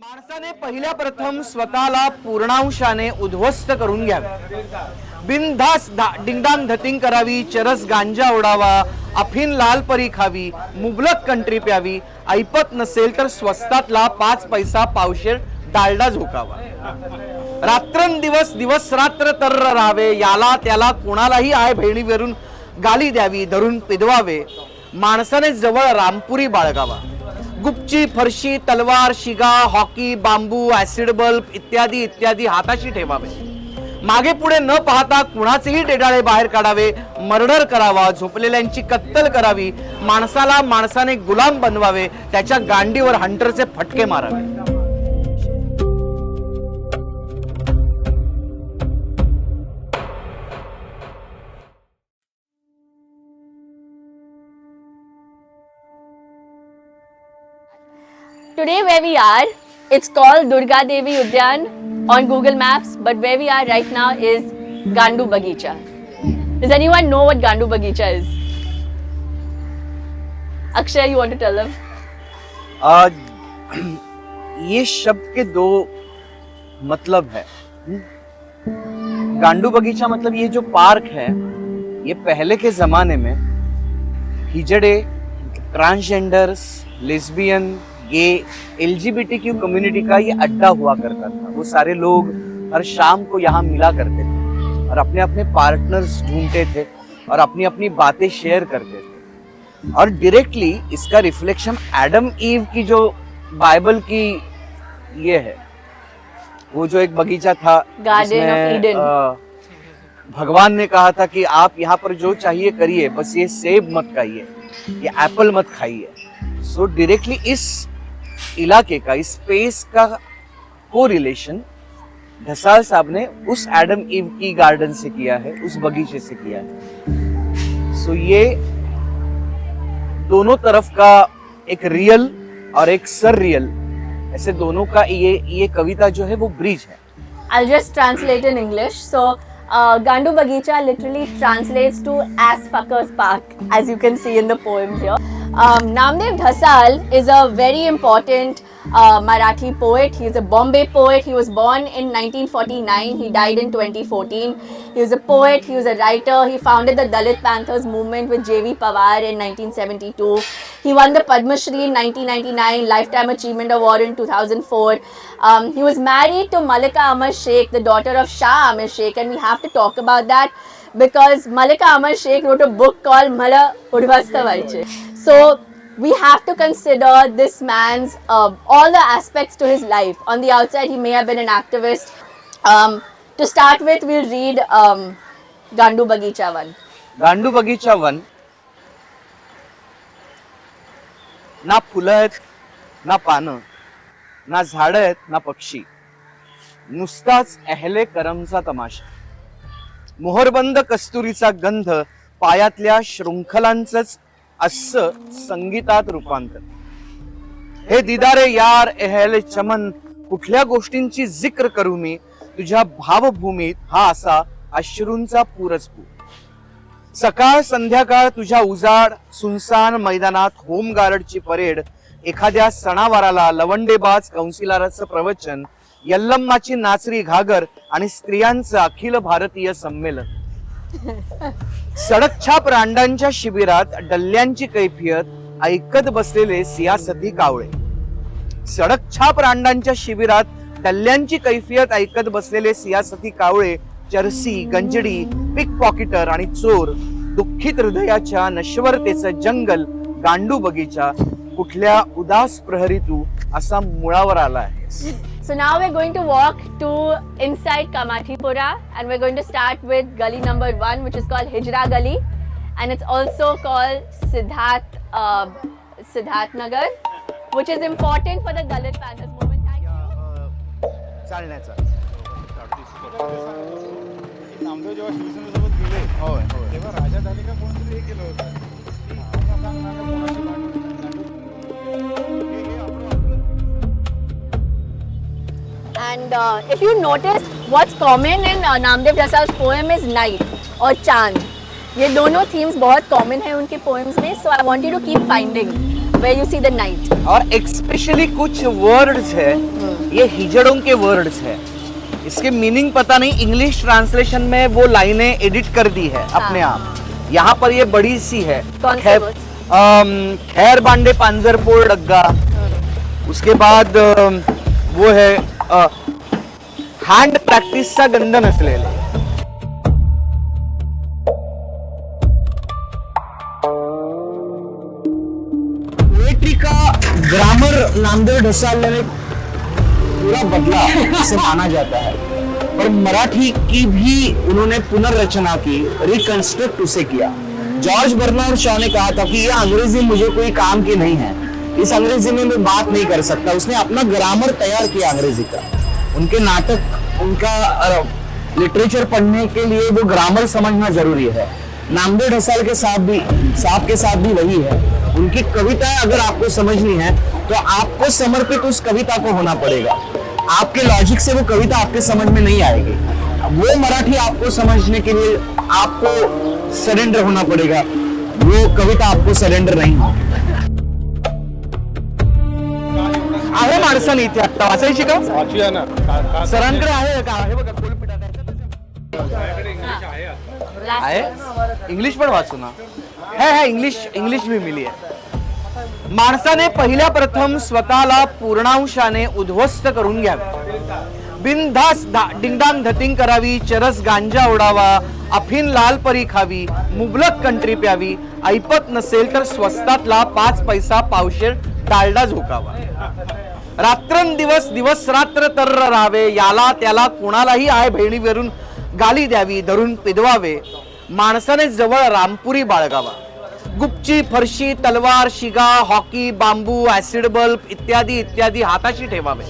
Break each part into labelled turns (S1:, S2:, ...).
S1: माणसाने पहिल्या प्रथम स्वतःला पूर्णांशाने उद्ध्वस्त करून घ्यावे. बिनधास डिंगडांग धतिंग करावी, चरस गांजा ओढावा, अफीन लालपरी खावी, मुबलक कंट्री प्यावी, ऐपत नसेल तर स्वस्तातला 5 पैसा पावशेर डालडा झोकावा. रात्रंदिवस दिवस रात्र तर्र राहावे, याला त्याला कोणालाही आय बहिणीवरून गाली द्यावी, धरून पिदवावे. माणसाने जवळ रामपुरी बाळगावा. गुपची, फरशी, तलवार, शिगा, हॉकी, बांबू, ऍसिड बल्ब इत्यादी इत्यादी हाताशी ठेवावे. मागे पुढे न पाहता कुणाचेही डेडाळे बाहेर काढावे. मर्डर करावा, झोपलेल्यांची कत्तल करावी. माणसाला माणसाने गुलाम बनवावे, त्याच्या गांडीवर हंटरचे फटके मारावे.
S2: Today where we are, it's called Durga Devi Udyan on Google Maps, but where we are right now is Gandu Bagicha. Does anyone know what Gandu Bagicha is? Akshay, you want to tell them?
S1: ये शब्द के 2 मतलब है. गांडू बगीचा मतलब ये जो park है, ये पहले के जमाने में हिजड़े, ट्रांसजेंडर्स, लेस्बियन, गे, LGBTQ कम्युनिटी का ये अड्डा हुआ करता था. वो सारे लोग हर शाम को यहाँ मिला करते थे और अपने अपने पार्टनर्स ढूंढते थे और अपनी अपनी बातें शेयर करते थे. और डायरेक्टली इसका रिफ्लेक्शन एडम ईव की जो बाइबल की ये है, वो जो एक बगीचा था,
S2: गार्डन ऑफ ईडन.
S1: भगवान ने कहा था कि आप यहाँ पर जो चाहिए करिए, बस ये सेब मत खाइए, ये एप्पल मत खाइए. सो डायरेक्टली इस इलाके का, इस स्पेस का को रिलेशन ढसाल साहब ने उस एडम ईव की गार्डन से किया है, उस बगीचे से किया है. सो ये दोनों तरफ का एक रियल और एक सर रियल, ऐसे दोनों का ये कविता जो है वो ब्रिज है.
S2: I'll just translate in English. So, Gandu Bagicha literally translates to Ass Fuckers Park, as you can see in the poems here. Namdev Dhasal is a very important Marathi poet. He is a Bombay poet. He was born in 1949. He died in 2014. He was a poet. He was a writer. He founded the Dalit Panthers movement with J.V. Pawar in 1972. He won the Padma Shri in 1999, Lifetime Achievement Award in 2004. He was married to Malika Amar Sheikh, the daughter of Shah Amar Sheikh, and we have to talk about that because Malika Amar Sheikh wrote a book called Mala Udvasta Varche. So we have to consider this man's all the aspects to his life. On the outside, he may have been an activist. To start with, we'll read Gandu Bagicha 1.
S1: गांडू बगीचा 1. ना फुलं आहेत, ना पानं, ना झाडं आहेत, ना पक्षी, नुसताच अहले करमचा तमाशा. मोहरबंद कस्तुरीचा गंध, पायातल्या शृंखलांचंच असं संगीतात रूपांतर. हे दिदारे यार एहले चमन, कुठल्या गोष्टींची जिक्र करू मी, तुझ्या भावभूमीत हा असा अश्रूंचा पूरच पूर. सकाळ संध्याकाळ तुझ्या उजाड सुनसान मैदानात होमगार्डची परेड, एखाद्या सणावाराला लवंडेबाज कौन्सिलराचं प्रवचन, यल्लम्माची नाचरी घागर आणि स्त्रियांचं अखिल भारतीय संमेलन. सडकछाप रांडांच्या शिबिरात डल्ल्यांची कैफियत ऐकत बसलेले सियासती कावळे. सडकछाप रांडांच्या शिबिरात डल्ल्यांची कैफियत ऐकत बसलेले सियासती कावळे, चरसी, गंजडी, पिक पॉकेटर आणि चोर. दुःखित हृदयाच्या नश्वरतेचं जंगल गांडू बगीचा कुठल्या उदास प्रहरी तू असा मुळावर आला आहे.
S2: So now we're going to walk to inside Kamathipura and we're going to start with gully number 1, which is called Hijra Gully, and it's also called Siddharth Nagar, which is important for the Dalit Panthers movement. Thank you.
S1: चालण्याचा
S3: नामदेव जेव्हा शिवसेनेसोबत गेले तेव्हा राजा ढाले का कोणतरी हे केलं होतं.
S2: And if you notice, what's common in Namdev Dhasal's poem is night or chand. ये दोनों themes बहुत common है उनके poems में. So I want you to keep finding where you see the night.
S1: और एक्सपेशली कुछ वर्ड्स है ये हिजड़ों के वर्ड्स है, इसके मीनिंग पता नहीं, इंग्लिश ट्रांसलेशन में वो लाइनें एडिट कर दी है अपने आप। यहाँ पर ये बड़ी सी है,
S2: कौन से words?
S1: खैर बांडे पांजरपोळ डग्गा, उसके बाद वो है हँड प्रॅक्टिसचा गंध नसलेले। पोएट्री का ग्रामर नामदेव ढसाल ने पूरा बदला से माना जाता है, पर मराठी की भी उन्होंने पुनर्रचना की, रिकंस्ट्रक्ट उसे किया। जॉर्ज बर्नार्ड शॉ ने कहा था कि यह अंग्रेजी मुझे कोई काम की नहीं है, इस अंग्रेजी में मैं बात नहीं कर सकता। उसने अपना ग्रामर तैयार किया अंग्रेजी का। उनके नाटक, उनका लिटरेचर पढ़ने के लिए वो ग्रामर समझना जरूरी है। नामदेव ढसाल के साथ भी वही है। उनकी कविताएं अगर आपको समझनी है तो आपको समर्पित उस कविता को होना पड़ेगा। आपके लॉजिक से वो कविता आपके समझ में नहीं आएगी। वो मराठी आपको समझने के लिए आपको सरेंडर होना पड़ेगा, वो कविता आपको सरेंडर नहीं होगी। आहे माणसाने इथे आता वाचायची का?
S3: वाचूया ना
S1: सरांकडे आहे का? आहे बघा कोलपिटा आहे, इंग्लिश पण वाचू ना। है इंग्लिश भी मिली है। माणसाने पहिल्या प्रथम स्वतःला पूर्णांशाने उद्ध्वस्त करून घ्यावे, बिनधास डिंगडांग धतिंग करावी, चरस गांजा ओढावा, अफीन लाल परी खावी, मुबलक कंट्री प्यावी, ऐपत नसेल तर स्वस्तातला 5 पैसा पावशेर डालडा झोकावा, रात्रंदिवस दिवस रात्र तर्र राहावे, याला त्याला कोणालाही आय बहिणीवरून गाली द्यावी, धरून पिदवावे, माणसाने जवळ रामपुरी बाळगावा, गुपची फरशी तलवार शिगा हॉकी बांबू ऍसिड बल्ब इत्यादी इत्यादी हाताशी ठेवावे,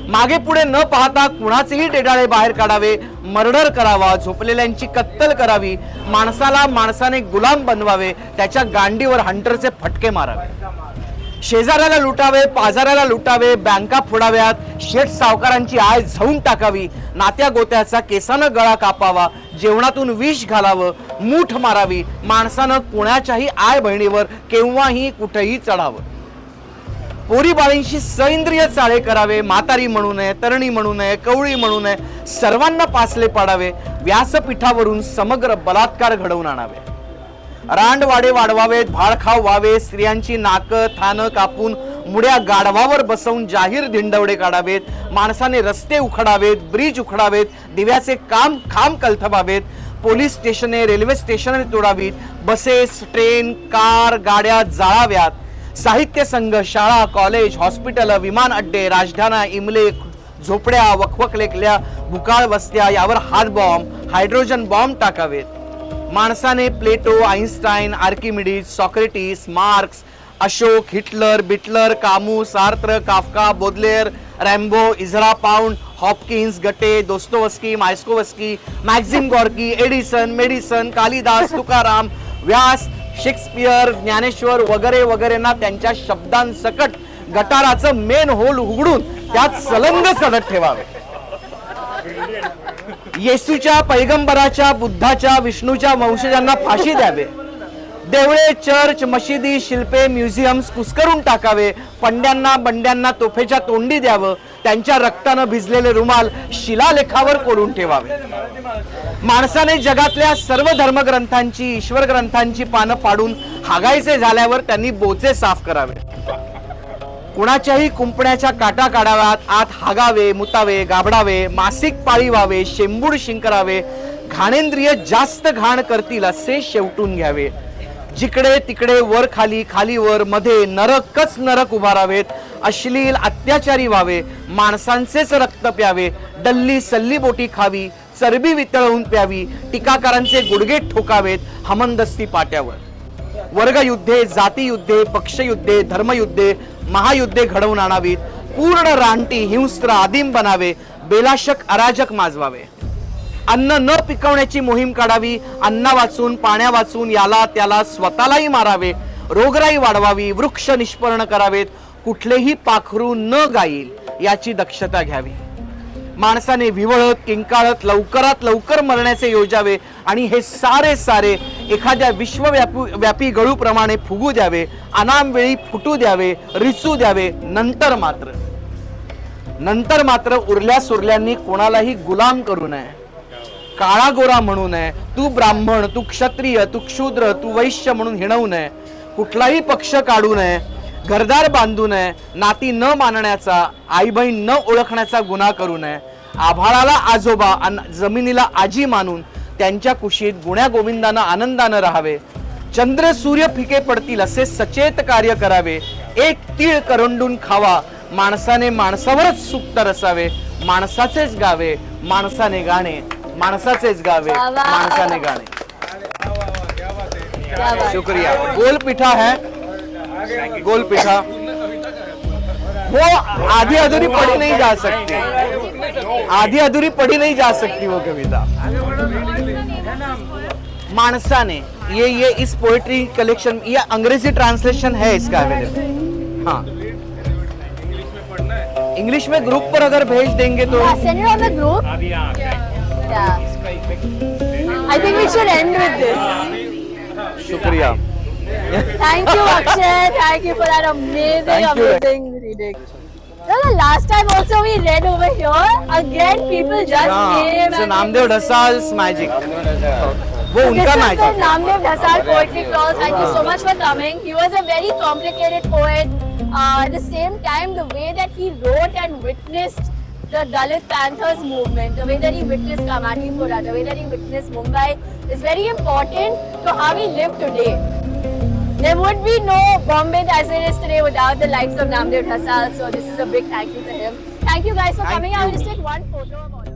S1: मागे पुढे न पाहता कुणाचेही डेडाळे बाहेर काढावे, मर्डर करावा, झोपलेल्यांची कत्तल करावी, माणसाला माणसाने गुलाम बनवावे, त्याच्या गांडीवर हंटरचे फटके मारावे, शेजाऱ्याला लुटावे, पाजाऱ्याला लुटावे, बँका फोडाव्यात, शेठ सावकारांची आय झवून टाकावी, नात्या गोत्याचा केसानं गळा कापावा, जेवणातून विष घालावं, मूठ मारावी, माणसानं कोणाच्याही आय बहिणीवर केव्हाही कुठेही चढावं, पोरी बाळींशी सैंद्रिय चाळे करावे, म्हातारी म्हणू नये, तरणी म्हणू नये, कवळी म्हणू नये, सर्वांना पासले पाडावे, व्यासपीठावरून समग्र बलात्कार घडवून आणावे, रांडवाडे वाढवावेत, भाडखाव व्हावे, स्त्रियांची नाकं थानं कापून मुड्या गाढवावर बसवून जाहीर धिंडवडे काढावेत, माणसाने रस्ते उखडावेत, ब्रिज उखडावेत, दिव्याचे खांब कलथवावेत, पोलीस स्टेशने रेल्वे स्टेशने तोडावीत, बसेस ट्रेन कार गाड्या जाळाव्यात, साहित्य संघ शाळा कॉलेज हॉस्पिटल विमान अड्डे राजधान्या इमले झोपड्या वखवकलेल्या भुकाळ वस्त्या यावर हात बॉम्ब हायड्रोजन बॉम्ब टाकावेत, माणसाने Plato Einstein Archimedes Socrates Marx Ashok Hitler बिटलर Camus Sartre Kafka Baudelaire Rimbaud Ezra Pound Hopkins Goethe Dostoevsky Mayakovsky Maxim Gorky Edison Madison Kalidas Tukaram Vyas Shakespeare Dnyaneshwar वगैरे वगैरेंना त्यांच्या शब्दांसकट गटाराचं मेन होल उघडून त्यात सलंग चढत ठेवावे, येशूच्या पैगंबराच्या बुद्धाच्या विष्णूच्या वंशजांना फाशी द्यावे, देवळे चर्च मशिदी शिल्पे म्युझियम्स कुस्करून टाकावे, पंड्यांना बंड्यांना तोफेच्या तोंडी द्यावं, त्यांच्या रक्तानं भिजलेले रुमाल शिलालेखावर कोरून ठेवावे, माणसाने जगातल्या सर्व धर्मग्रंथांची ईश्वर ग्रंथांची पानं पाडून हागायचे झाल्यावर त्यांनी बोचे साफ करावे, कुणाच्याही कुंपण्याच्या काटा काढाव्यात, आत हागावे मुतावे गाबडावे, मासिक पाळी व्हावे, शेंबूड शिंकरावे, घाणेंद्रिय जास्त घाण करतील असे शेवटून घ्यावे, जिकडे तिकडे वर खाली खाली वर मध्ये नरकच नरक उभारावेत, अश्लील अत्याचारी व्हावे, माणसांचेच रक्त प्यावे, डल्ली सल्ली बोटी खावी, चरबी वितळवून प्यावी, टीकाकारांचे गुडघे ठोकावेत हमंदस्ती पाट्यावर, वर्गयुद्धे जातीयुद्धे पक्षयुद्धे धर्मयुद्धे महायुद्धे घडवून आणावीत, पूर्ण रानटी हिंस्त्र आदिम बनावे, बेलाशक अराजक माजवावे, अन्न न पिकवण्याची मोहीम काढावी, अन्ना वाचून पाण्या वाचून याला त्याला स्वतःलाही मारावे, रोगराई वाढवावी, वृक्ष निष्पर्ण करावेत, कुठलेही पाखरू न गाईल याची दक्षता घ्यावी, माणसाने विवळत किंकाळत लवकरात लवकर मरण्याचे योजावे आणि हे सारे एखाद्या विश्वव्यापी गळूप्रमाणे फुगू द्यावे, अनाम वेळी फुटू द्यावे रिचू द्यावे, नंतर मात्र नंतर मात्र उरल्या सुरल्यांनी कोणालाही गुलाम करू नये, काळा गोरा म्हणू नये, तू ब्राह्मण, तू क्षत्रिय, तू क्षूद्र, तू वैश्य म्हणून हिणवू नये, कुठलाही पक्ष काढू नये, घरदार बांधू नये, नाती न मानण्याचा, आई बहीण न ओळखण्याचा गुन्हा करू नये, आभाळाला आजोबा आणि जमिनीला आजी मानून त्यांच्या कुशीत गुण्या गोविंदानं आनंदानं राहावे, चंद्र सूर्य फिके पडतील असे सचेत कार्य करावे, एक तीळ करंडून खावा, माणसाने माणसावरच सुक्त रसावे, माणसाचेच गावे माणसाने गाणे, माणसाचेच गावे
S2: वाह, वाह.
S1: माणसाने गाणे.
S2: क्या बात.
S1: शुक्रिया. गोल पिठा है, गोल पिठा वो आधी अधूरी पढ़ी नहीं जा सकती, आधी अधूरी पढ़ी नहीं जा सकती वो कविता. मानसाने ये इस पोएट्री कलेक्शन, ये अंग्रेजी ट्रांसलेशन है इसका अवेलेबल. हाँ, इंग्लिश में ग्रुप पर अगर भेज देंगे तो
S2: Send it on the group. Yeah. I think we should end with this.
S1: शुक्रिया.
S2: Thank you, Akshay. Thank you for that amazing,
S1: Thank you.
S2: amazing reading. No, the last time also we read over here. Again, people just came.
S1: So
S2: and-
S1: Namdev Dhasal's magic, वो
S2: This
S1: उनका
S2: is the
S1: magic.
S2: Namdev Dhasal Poetry Crawl. Thank you so much for coming. He was a very complicated poet. At the same time, the way that he wrote and witnessed the Dalit Panthers movement, the way that he witnessed Kamatipura, the way that he witnessed Mumbai is very important to how we live today. There would be no Bombay as it is today without the likes of Namdev Dhasal. So this is a big thank you to him. Thank you guys for
S1: Thank
S2: coming. I will
S1: you.
S2: just take one photo of all of you.